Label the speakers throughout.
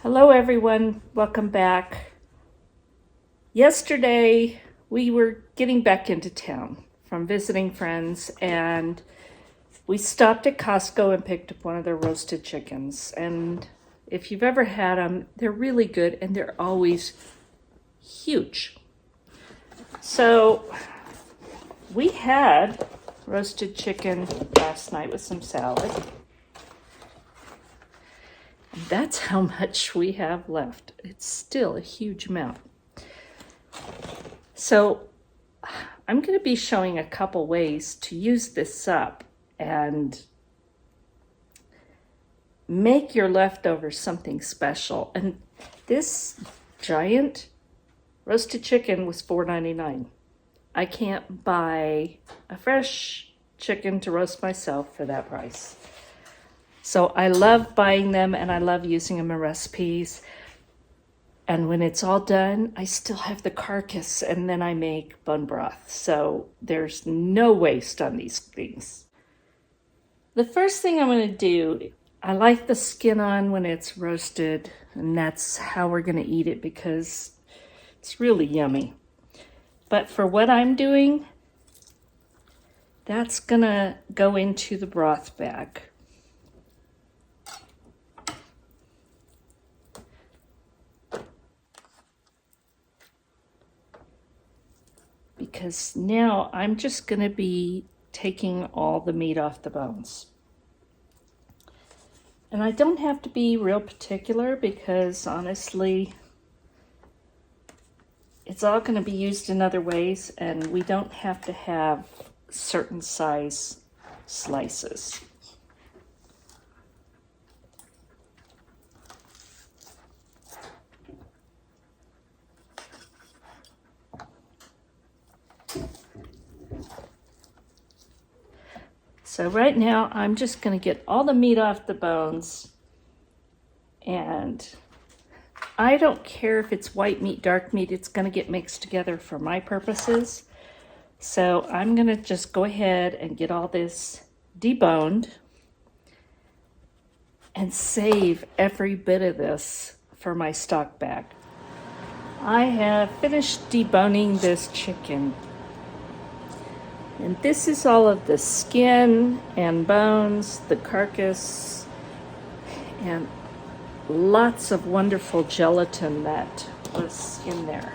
Speaker 1: Hello everyone, welcome back. Yesterday we were getting back into town from visiting friends and we stopped at Costco and picked up one of their roasted chickens. And if you've ever had them, they're really good and they're always huge. So we had roasted chicken last night with some salad. And that's how much we have left. It's still a huge amount. So I'm going to be showing a couple ways to use this up and make your leftovers something special. And this giant roasted chicken was $4.99. I can't buy a fresh chicken to roast myself for that price. So I love buying them and I love using them in recipes. And when it's all done, I still have the carcass and then I make bone broth. So there's no waste on these things. The first thing I'm going to do, I like the skin on when it's roasted, and that's how we're going to eat it because it's really yummy. But for what I'm doing, that's going to go into the broth bag. Because now I'm just going to be taking all the meat off the bones. And I don't have to be real particular because honestly, it's all going to be used in other ways and we don't have to have certain size slices. So right now, I'm just going to get all the meat off the bones, and I don't care if it's white meat, dark meat, it's going to get mixed together for my purposes. So I'm going to just go ahead and get all this deboned and save every bit of this for my stock bag. I have finished deboning this chicken. And this is all of the skin and bones, the carcass, and lots of wonderful gelatin that was in there.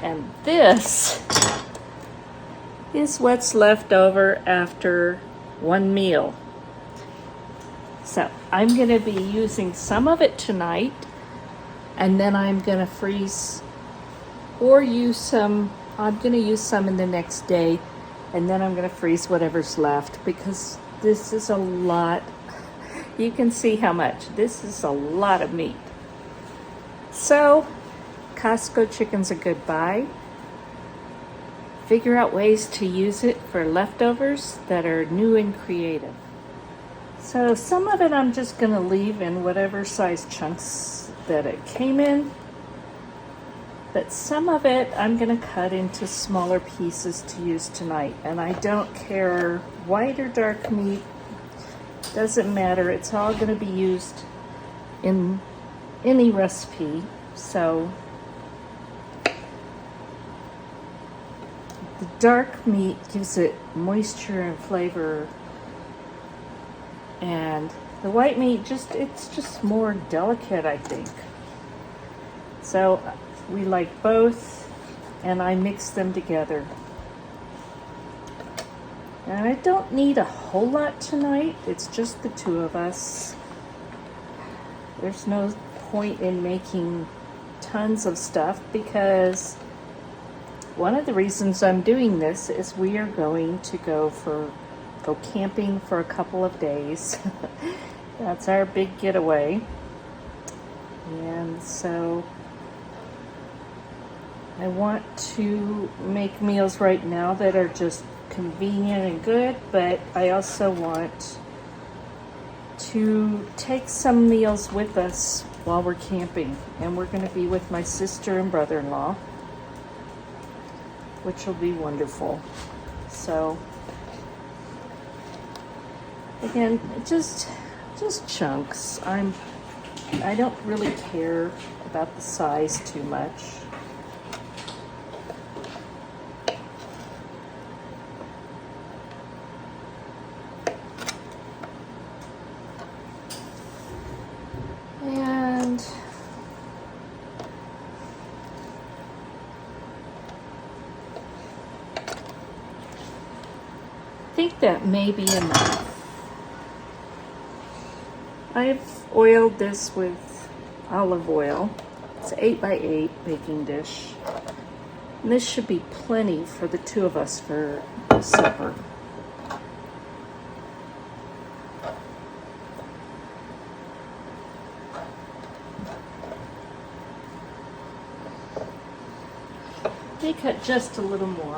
Speaker 1: And this is what's left over after one meal. So I'm going to be using some of it tonight, and then I'm going to freeze or use some. I'm going to use some in the next day, and then I'm going to freeze whatever's left because this is a lot. You can see how much. This is a lot of meat. So Costco chicken's a good buy. Figure out ways to use it for leftovers that are new and creative. So some of it I'm just going to leave in whatever size chunks that it came in. But some of it I'm going to cut into smaller pieces to use tonight. And I don't care white or dark meat. Doesn't matter. It's all going to be used in any recipe. So the dark meat gives it moisture and flavor. And the white meat it's just more delicate, I think. So we like both, and I mix them together. And I don't need a whole lot tonight. It's just the two of us. There's no point in making tons of stuff because one of the reasons I'm doing this is we are going to go camping for a couple of days. That's our big getaway. And so I want to make meals right now that are just convenient and good, but I also want to take some meals with us while we're camping. And we're going to be with my sister and brother-in-law, which will be wonderful. So again, just just chunks. I don't really care about the size too much. And I think that may be enough. I've oiled this with olive oil. It's an 8x8 baking dish. And this should be plenty for the two of us for supper. They cut just a little more.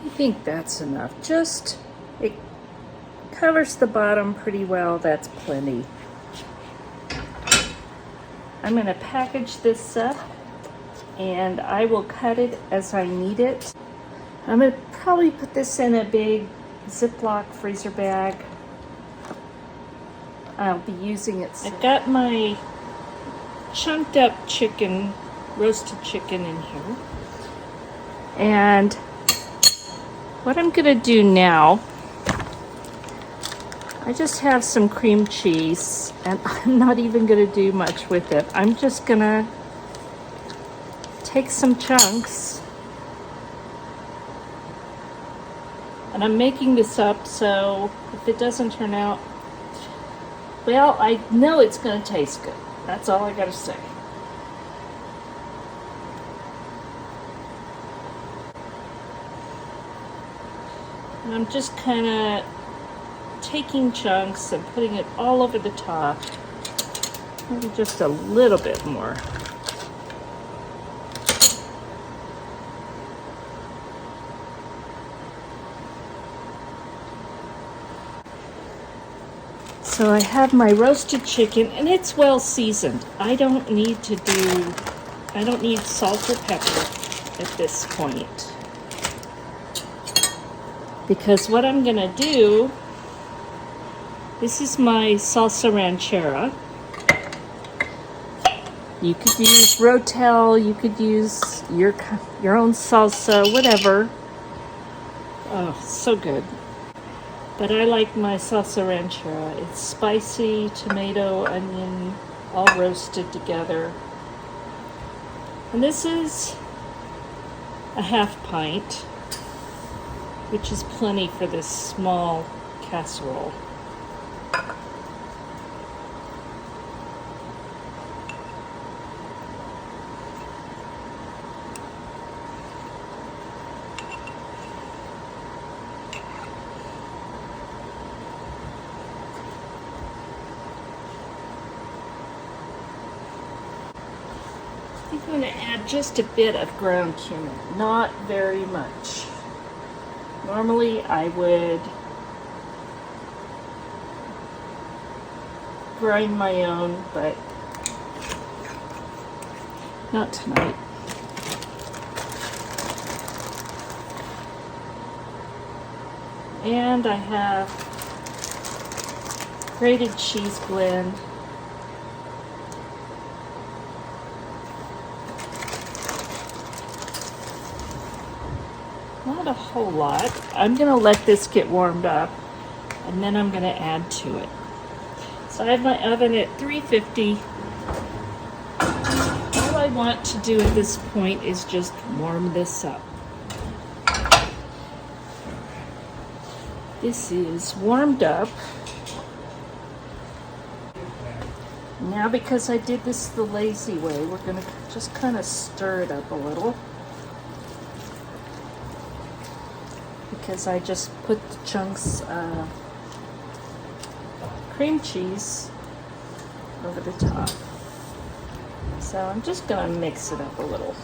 Speaker 1: I think that's enough. Just, it covers the bottom pretty well. That's plenty. I'm going to package this up and I will cut it as I need it. I'm going to probably put this in a big Ziploc freezer bag. I'll be using it soon. I've got my chunked up chicken, roasted chicken in here. And what I'm gonna do now, I just have some cream cheese and I'm not even gonna do much with it. I'm just gonna take some chunks, and I'm making this up, so if it doesn't turn out, well, I know it's gonna taste good. That's all I gotta say. And I'm just kind of taking chunks and putting it all over the top. Maybe just a little bit more. So I have my roasted chicken and it's well seasoned. I don't need salt or pepper at this point. Because what I'm gonna do, this is my salsa ranchera. You could use Rotel, you could use your own salsa, whatever. Oh, so good. But I like my salsa ranchera. It's spicy, tomato, onion, all roasted together. And this is a half pint, which is plenty for this small casserole. I'm going to add just a bit of ground cumin, not very much. Normally I would grind my own, but not tonight. And I have grated cheese blend. Not a whole lot. I'm going to let this get warmed up and then I'm going to add to it. So I have my oven at 350. All I want to do at this point is just warm this up. This is warmed up. Now, because I did this the lazy way, we're going to just kind of stir it up a little. Because I just put the chunks of cream cheese over the top. So I'm just gonna mix it up a little.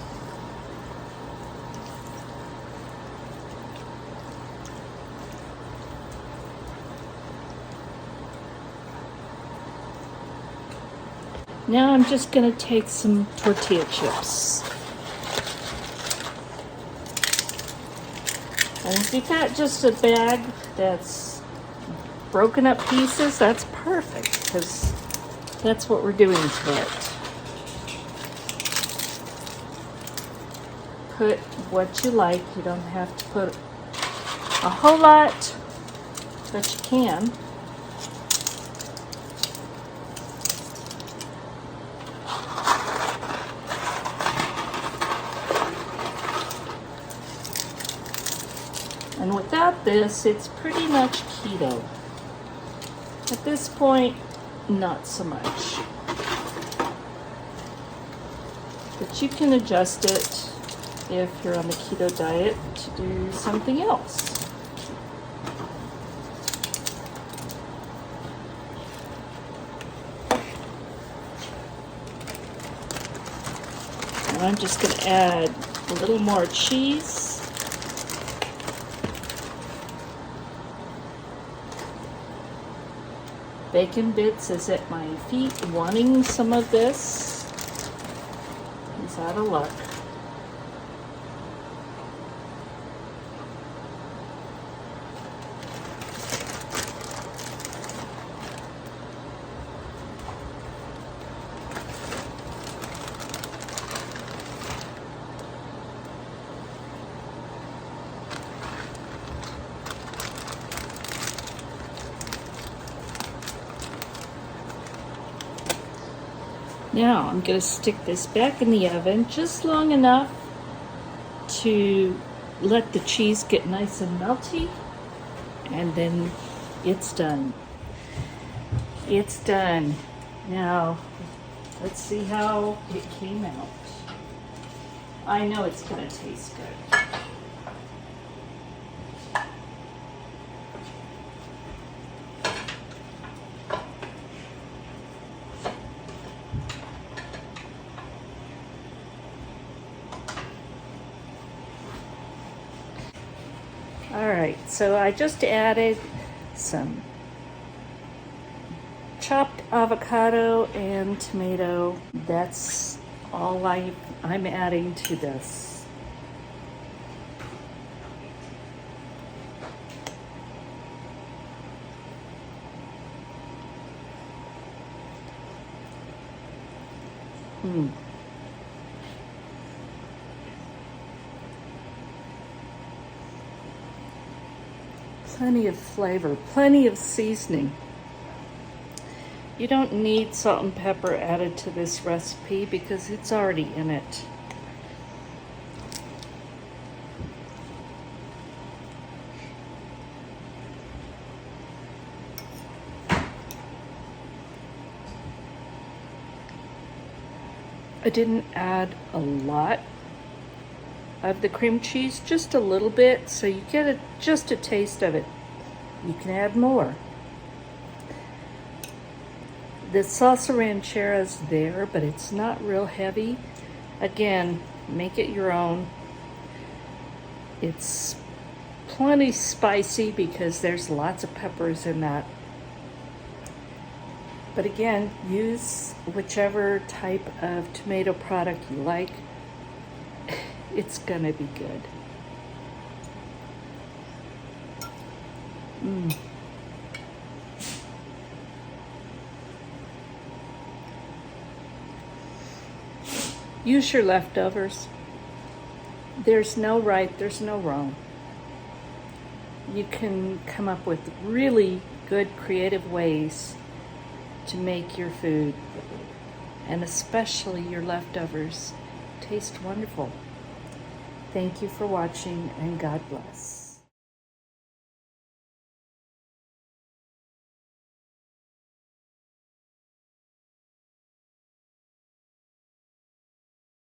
Speaker 1: Now I'm just gonna take some tortilla chips. And if you've got just a bag that's broken up pieces, that's perfect, because that's what we're doing to it. Put what you like. You don't have to put a whole lot, but you can. And without this, it's pretty much keto. At this point, not so much. But you can adjust it if you're on the keto diet to do something else. And I'm just going to add a little more cheese. Bacon Bits is at my feet wanting some of this. He's out of luck. Now I'm going to stick this back in the oven just long enough to let the cheese get nice and melty, and then it's done. It's done. Now let's see how it came out. I know it's going to taste good. Alright, so I just added some chopped avocado and tomato. That's all I'm adding to this. Plenty of flavor, plenty of seasoning. You don't need salt and pepper added to this recipe because it's already in it. I didn't add a lot of the cream cheese, just a little bit, so you get just a taste of it. You can add more. The salsa ranchera is there, but it's not real heavy. Again, make it your own. It's plenty spicy because there's lots of peppers in that. But again, use whichever type of tomato product you like. It's gonna be good. Use your leftovers. There's no right, there's no wrong. You can come up with really good creative ways to make your food, and especially your leftovers, taste wonderful. Thank you for watching, and God bless.